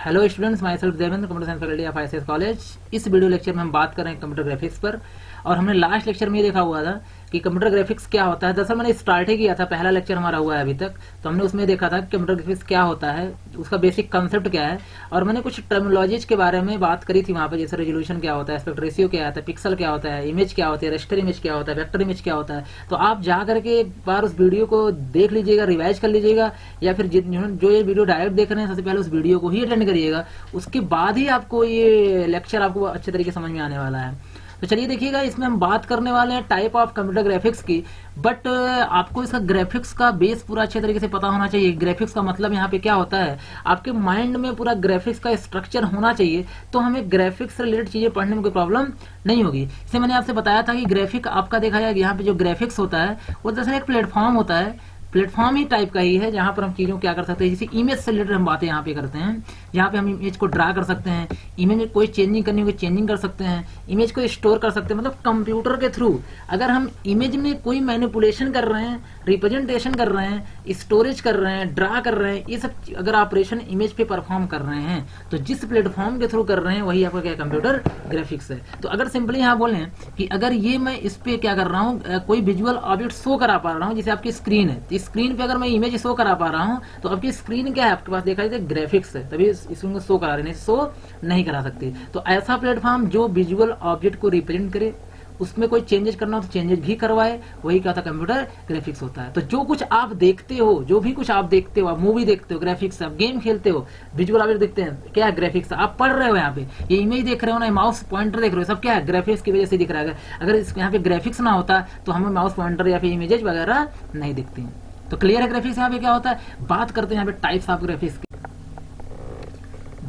Hello students, my self Devendra, computer science faculty of ICS college. इस video lecture में हम बात कर रहे हैं कंप्यूटर ग्राफिक्स पर। और हमने लास्ट लेक्चर में ये देखा हुआ था कि कंप्यूटर ग्राफिक्स क्या होता है। दरअसल मैंने स्टार्ट ही किया था, पहला लेक्चर हमारा हुआ है अभी तक, तो हमने उसमें देखा था कि कंप्यूटर ग्राफिक्स क्या होता है, उसका बेसिक कंसेप्ट क्या है। और मैंने कुछ टर्मिनोलॉजीज के बारे में बात करी थी वहाँ पर, जैसे रेजोल्यूशन क्या होता है, एस्पेक्ट रेशियो क्या होता है, पिक्सल क्या होता है, इमेज क्या होती है, रेस्टर इमेज क्या होता है, वेक्टर इमेज क्या होता है। तो आप जा करके एक बार उस वीडियो को देख लीजिएगा, रिवाइज कर लीजिएगा, या फिर जो ये वीडियो डायरेक्ट देख रहे हैं सबसे पहले उस वीडियो को ही अटेंड करिएगा, उसके बाद ही आपको ये लेक्चर आपको अच्छे तरीके समझ में आने वाला है। तो चलिए देखिएगा, इसमें हम बात करने वाले हैं टाइप ऑफ कंप्यूटर ग्राफिक्स की। बट आपको इसका ग्राफिक्स का बेस पूरा अच्छे तरीके से पता होना चाहिए। ग्राफिक्स का मतलब यहाँ पे क्या होता है, आपके माइंड में पूरा ग्राफिक्स का स्ट्रक्चर होना चाहिए, तो हमें ग्राफिक्स से रिलेटेड चीजें पढ़ने में कोई प्रॉब्लम नहीं होगी। इसे मैंने आपसे बताया था कि ग्राफिक आपका देखा जाएगा, यहाँ पे जो ग्राफिक्स होता है वो दरअसल एक प्लेटफॉर्म होता है, प्लेटफॉर्म ही टाइप का ही है, जहां पर हम चीजों क्या कर सकते हैं, जैसे इमेज से रिलेटेड हम बातें यहाँ पे करते हैं, जहाँ पे हम इमेज को ड्रा कर सकते हैं, इमेज में कोई चेंजिंग करनी होगी चेंजिंग कर सकते हैं, इमेज को स्टोर कर सकते हैं। मतलब कंप्यूटर के थ्रू अगर हम इमेज में कोई मैनिपुलेशन कर रहे हैं, रिप्रेजेंटेशन कर रहे हैं, स्टोरेज कर रहे हैं, ड्रा कर रहे हैं, ये सब अगर ऑपरेशन इमेज पे परफॉर्म कर रहे हैं, तो जिस प्लेटफॉर्म के थ्रू कर रहे हैं वही आपका क्या कंप्यूटर ग्राफिक्स है। तो अगर सिंपली यहाँ बोले कि अगर ये मैं इस पे क्या कर रहा हूँ, कोई विजुअल ऑब्जेक्ट शो करा पा रहा हूँ, जैसे आपकी स्क्रीन है, तो स्क्रीन पे अगर मैं इमेज शो करा पा रहा हूँ, तो आपकी स्क्रीन क्या है, आपके पास देखा जाए ग्राफिक्स है, तभी इसको शो करा रहे, शो नहीं करा सकती। तो ऐसा प्लेटफॉर्म जो विजुअल ऑब्जेक्ट को रिप्रेजेंट करे, उसमें कोई चेंजेस करना हो तो चेंजेस भी करवाए, वही क्या था कंप्यूटर ग्राफिक्स होता है। तो जो कुछ आप देखते हो, जो भी कुछ आप देखते हो, आप मूवी देखते हो ग्राफिक्स, आप गेम खेलते हो विजुअल ऑब्जेक्ट देखते हैं, क्या है ग्राफिक्स। आप पढ़ रहे हो यहाँ पे, ये इमेज देख रहे हो ना, माउस पॉइंटर देख रहे हो, सब क्या है ग्राफिक्स की वजह से दिख रहा है। अगर इस यहाँ पे ग्राफिक्स ना होता तो हमें माउस पॉइंटर या फिर इमेजेस वगैरह नहीं दिखती हैं। तो क्लियर है ग्राफिक्स यहाँ पे क्या होता है। बात करते हैं यहाँ पे टाइप्स ऑफ ग्राफिक्स की।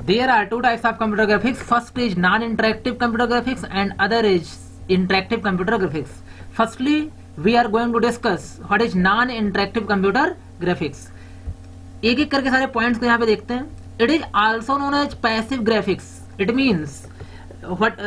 There are two types of computer graphics. First is non-interactive computer graphics and other is interactive computer graphics. Firstly, we are going to discuss what is non-interactive computer graphics. एक एक करके सारे points को यहाँ पे देखते हैं। It is also known as passive graphics. It means what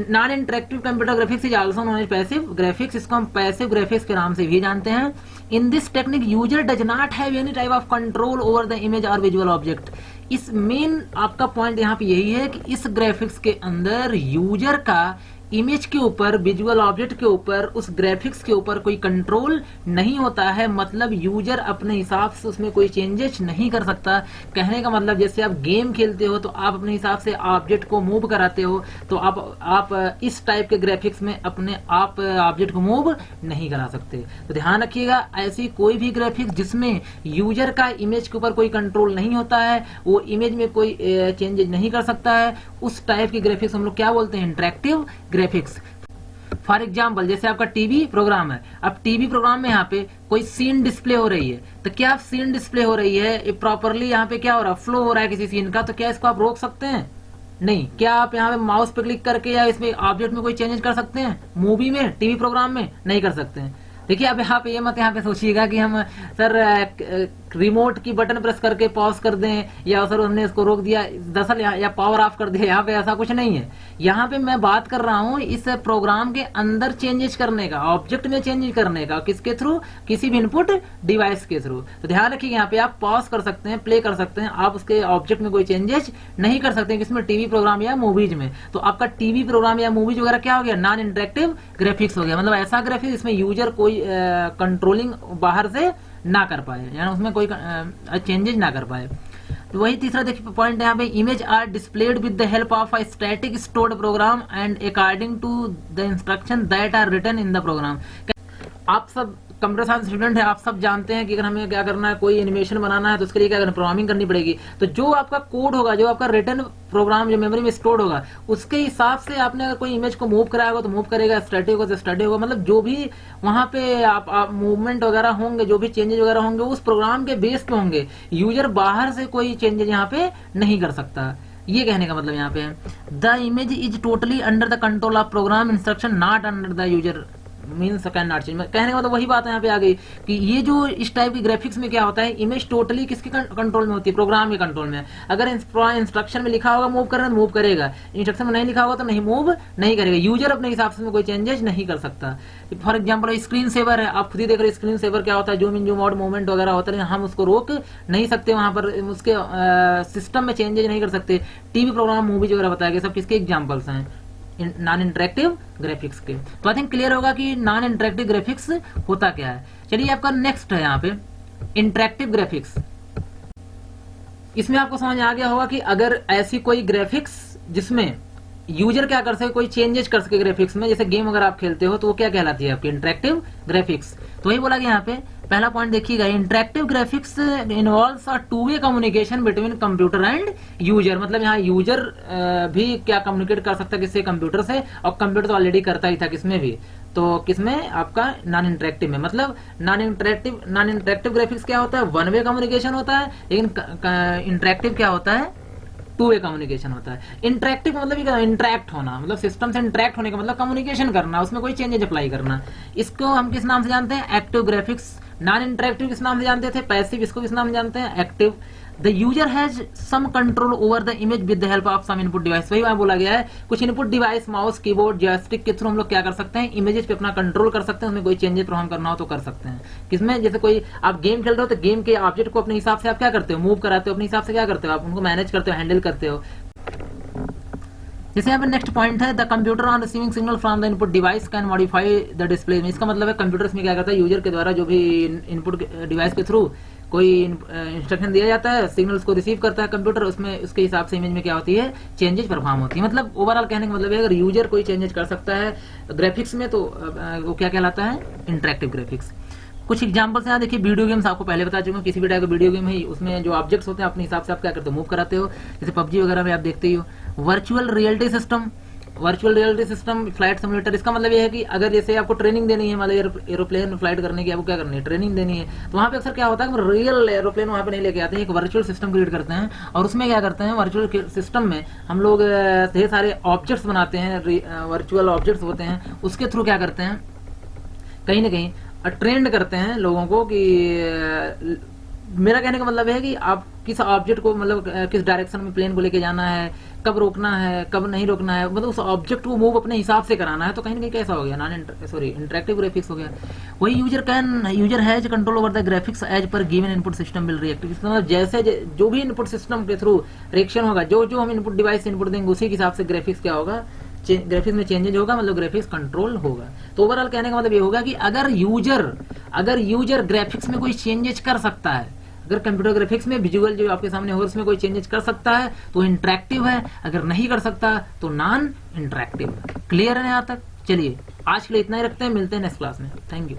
non-interactive computer graphics is also known as passive graphics. इसको हम passive graphics के नाम से भी जानते हैं। In this technique, user does not have any type of control over the image or visual object. इस main आपका पॉइंट यहाँ पे यही है कि इस ग्राफिक्स के अंदर यूजर का इमेज के ऊपर, विजुअल ऑब्जेक्ट के ऊपर, उस ग्राफिक्स के ऊपर कोई कंट्रोल नहीं होता है। मतलब यूजर अपने हिसाब से उसमें कोई चेंजेस नहीं कर सकता। कहने का मतलब जैसे आप गेम खेलते हो तो आप अपने हिसाब से ऑब्जेक्ट को मूव कराते हो, तो आप इस टाइप के ग्राफिक्स में अपने आप ऑब्जेक्ट को मूव नहीं करा सकते। तो ध्यान रखिएगा, ऐसी कोई भी ग्राफिक्स जिसमें यूजर का इमेज के ऊपर कोई कंट्रोल नहीं होता है, वो इमेज में कोई चेंजेस नहीं कर सकता है, उस टाइप की ग्राफिक्स हम लोग क्या बोलते हैं, इंटरेक्टिव ग्राफिक्स। फॉर एग्जाम्पल जैसे आपका टीवी प्रोग्राम है, अब टीवी प्रोग्राम में यहाँ पे कोई सीन डिस्प्ले हो रही है, तो क्या आप सीन डिस्प्ले हो रही है प्रॉपरली, यहाँ पे क्या हो रहा है, फ्लो हो रहा है किसी सीन का, तो क्या इसको आप रोक सकते हैं? नहीं। क्या आप यहाँ पे माउस पे क्लिक करके या इसमें ऑब्जेक्ट में कोई चेंजेस कर सकते हैं? मूवी में, टीवी प्रोग्राम में नहीं कर सकते हैं। देखिए अब यहाँ पे ये मत यहाँ पे सोचिएगा कि हम सर रिमोट की बटन प्रेस करके पॉज कर दें, या सर हमने इसको रोक दिया, दरअसल या पावर ऑफ कर दिया। यहाँ पे ऐसा कुछ नहीं है। यहाँ पे मैं बात कर रहा हूँ इस प्रोग्राम के अंदर चेंजेस करने का, ऑब्जेक्ट में चेंजेस करने का, किसके थ्रू, किसी भी इनपुट डिवाइस के थ्रू। तो ध्यान रखिए यहाँ पे आप पॉज कर सकते हैं, प्ले कर सकते हैं, आप उसके ऑब्जेक्ट में कोई चेंजेस नहीं कर सकते किसमें, टीवी प्रोग्राम या मूवीज में। तो आपका टीवी प्रोग्राम या मूवीज वगैरह क्या हो गया, नॉन इंटरेक्टिव ग्राफिक्स हो गया। मतलब ऐसा ग्राफिक्स जिसमें यूजर कोई कंट्रोलिंग बाहर से ना कर पाए, यानी उसमें कोई चेंजेस ना कर पाए। तो वही तीसरा देखिए पॉइंट यहाँ पे, image are displayed with the help of a static stored program and according to the instruction that are written in the program. आप सब कंप्यूटर साइंस स्टूडेंट है, आप सब जानते हैं कि अगर हमें क्या करना है, कोई एनिमेशन बनाना है तो उसके लिए क्या करना, प्रोग्रामिंग करनी पड़ेगी। तो जो आपका कोड होगा, जो आपका रिटन प्रोग्राम जो मेमोरी में स्टोर्ड होगा, उसके हिसाब से आपने अगर कोई इमेज को मूव कराया होगा तो मूव करेगा, स्टैटिक होगा तो स्टैटिक होगा। मतलब जो भी वहां पे आप मूवमेंट वगैरह होंगे, जो भी चेंजेस वगैरह होंगे, उस प्रोग्राम के बेस पे होंगे। यूजर बाहर से कोई चेंजेस यहाँ पे नहीं कर सकता। ये कहने का मतलब यहाँ पे है the image is totally under the control of programme instruction, not under the user means can not change. कहने का मतलब वही बात है यहाँ पे आ गई कि ये जो इस टाइप की ग्राफिक्स में क्या होता है, इमेज टोटली किसके कंट्रोल में होती है, प्रोग्राम के कंट्रोल में। अगर इंस्ट्रक्शन में लिखा होगा मूव करना, मूव करेगा, इंस्ट्रक्शन में नहीं लिखा होगा तो नहीं मूव नहीं करेगा। यूजर अपने हिसाब से कोई चेंजेस नहीं कर सकता। फॉर एग्जाम्पल स्क्रीन सेवर है, आप खुद ही देख रहे स्क्रीन सेवर क्या होता है, zoom in zoom out movement वगैरह होता है, हम उसको रोक नहीं सकते, वहां पर उसके सिस्टम में चेंजेस नहीं कर सकते। टीवी प्रोग्राम, मूवीज वगैरह बताया गया, सब किसके एग्जाम्पल्स हैं, नॉन इंटरेक्टिव ग्राफिक्स के। तो आई थिंक क्लियर होगा कि नॉन इंटरेक्टिव ग्राफिक्स होता क्या है। चलिए आपका नेक्स्ट है यहाँ पे इंटरेक्टिव ग्राफिक्स। इसमें आपको समझ आ गया होगा कि अगर ऐसी कोई ग्राफिक्स जिसमें यूजर क्या कर सके, कोई चेंजेस कर सके ग्राफिक्स में, जैसे गेम अगर आप खेलते हो तो वो क्या कहलाती है आपकी इंटरेक्टिव ग्राफिक्स। तो वही बोला गया यहाँ पे पहला पॉइंट देखिएगा, interactive graphics involves a two way communication between computer and user. मतलब यहाँ यूजर भी क्या कम्युनिकेट कर सकता है किससे, कंप्यूटर से, और कंप्यूटर तो ऑलरेडी करता ही था किसमें भी, तो किसमें आपका नॉन इंटरेक्टिव में। मतलब नॉन इंटरेक्टिव ग्राफिक्स क्या होता है, वन वे कम्युनिकेशन होता है, लेकिन इंटरेक्टिव क्या होता है, टू वे कम्युनिकेशन होता है। इंटरेक्टिव मतलब इंटरेक्ट होना, मतलब सिस्टम से इंटरेक्ट होने का मतलब कम्युनिकेशन करना, उसमें कोई चेंजेस अप्लाई करना। इसको हम किस नाम से जानते हैं, एक्टिव ग्राफिक्स। नॉन इंटरेक्टिव किस नाम से जानते थे, पैसिव। इसको किस नाम से जानते हैं, active. The user has some control over the image with the help of some input device. वही वहां बोला गया है, कुछ input device, mouse, keyboard, joystick के थ्रू हम लोग क्या कर सकते हैं, इमेजेस पे अपना कंट्रोल कर सकते हैं, उसमें कोई चेंजेस परफॉर्म करना हो तो कर सकते हैं। किसमें, जैसे कोई आप गेम खेल रहे हो तो गेम के ऑब्जेक्ट को अपने हिसाब से आप क्या करते हो, मूव कराते हो, अपने हिसाब से क्या करते हो, आप उनको मैनेज करते हो, हैंडल करते हो। जैसे यहाँ पे नेक्स्ट पॉइंट है, the computer on receiving signal from the input device can modify the display. इसका मतलब है कंप्यूटर में क्या करता है, यूजर के द्वारा जो भी इनपुट डिवाइस के थ्रू कोई इंस्ट्रक्शन दिया जाता है, सिग्नल्स को रिसीव करता है कंप्यूटर, उसमें उसके हिसाब से इमेज में क्या होती है, चेंजेस परफॉर्म होती है। मतलब ओवरऑल कहने का मतलब है अगर यूजर कोई चेंजेस कर सकता है ग्राफिक्स में तो वो क्या कहलाता है, इंटरेक्टिव ग्राफिक्स। कुछ एग्जांपल्स यहाँ देखिए, वीडियो गेम्स आपको पहले बता चुका हूँ, किसी भी टाइप का वीडियो गेम है उसमें जो ऑब्जेक्ट्स होते हैं अपने हिसाब से आप क्या करते हो, मूव कराते हो, जैसे पबजी वगैरह में आप देखते ही हो। Virtual reality system, virtual reality system, flight simulator. इसका मतलब ये है कि अगर जैसे आपको ट्रेनिंग देनी है, मतलब एरोप्लेन फ्लाइट करने की आपको क्या करनी है, ट्रेनिंग देनी है, तो वहाँ पे अक्सर क्या होता है कि रियल एरोप्लेन वहाँ पे नहीं लेके आते हैं, एक वर्चुअल सिस्टम क्रिएट करते हैं, और उसमें क्या करते हैं, वर्चुअल सिस्टम में हम लोग ढेर सारे ऑब्जेक्ट्स बनाते हैं, वर्चुअल ऑब्जेक्ट्स होते हैं, उसके थ्रू क्या करते हैं, कहीं ना कहीं ट्रेंड करते हैं लोगों को कि मेरा कहने का मतलब है कि आप किस ऑब्जेक्ट को, मतलब किस डायरेक्शन में प्लेन को लेके जाना है, कब रोकना है, कब नहीं रोकना है, मतलब उस ऑब्जेक्ट को मूव अपने हिसाब से कराना है। तो कहीं ना कहीं कैसा हो गया, इंटरेक्टिव ग्राफिक्स हो गया। वही user has control over the graphics as per given input system will react. मतलब जैसे जो भी इनपुट सिस्टम के थ्रू रिएक्शन होगा, जो हम इनपुट डिवाइस इनपुट देंगे उसी के हिसाब से ग्राफिक्स क्या होगा, ग्राफिक्स में चेंजेज होगा, मतलब ग्राफिक्स कंट्रोल होगा। तो ओवरऑल कहने का मतलब ये होगा कि अगर यूजर ग्राफिक्स में कोई चेंजेस कर सकता है, अगर कंप्यूटर ग्राफिक्स में विजुअल जो आपके सामने होगा उसमें कोई चेंजेस कर सकता है तो इंटरेक्टिव है, अगर नहीं कर सकता तो नॉन इंटरेक्टिव है। क्लियर है यहाँ तक? चलिए आज के लिए इतना ही रखते हैं, मिलते हैं नेक्स्ट क्लास में। Thank you.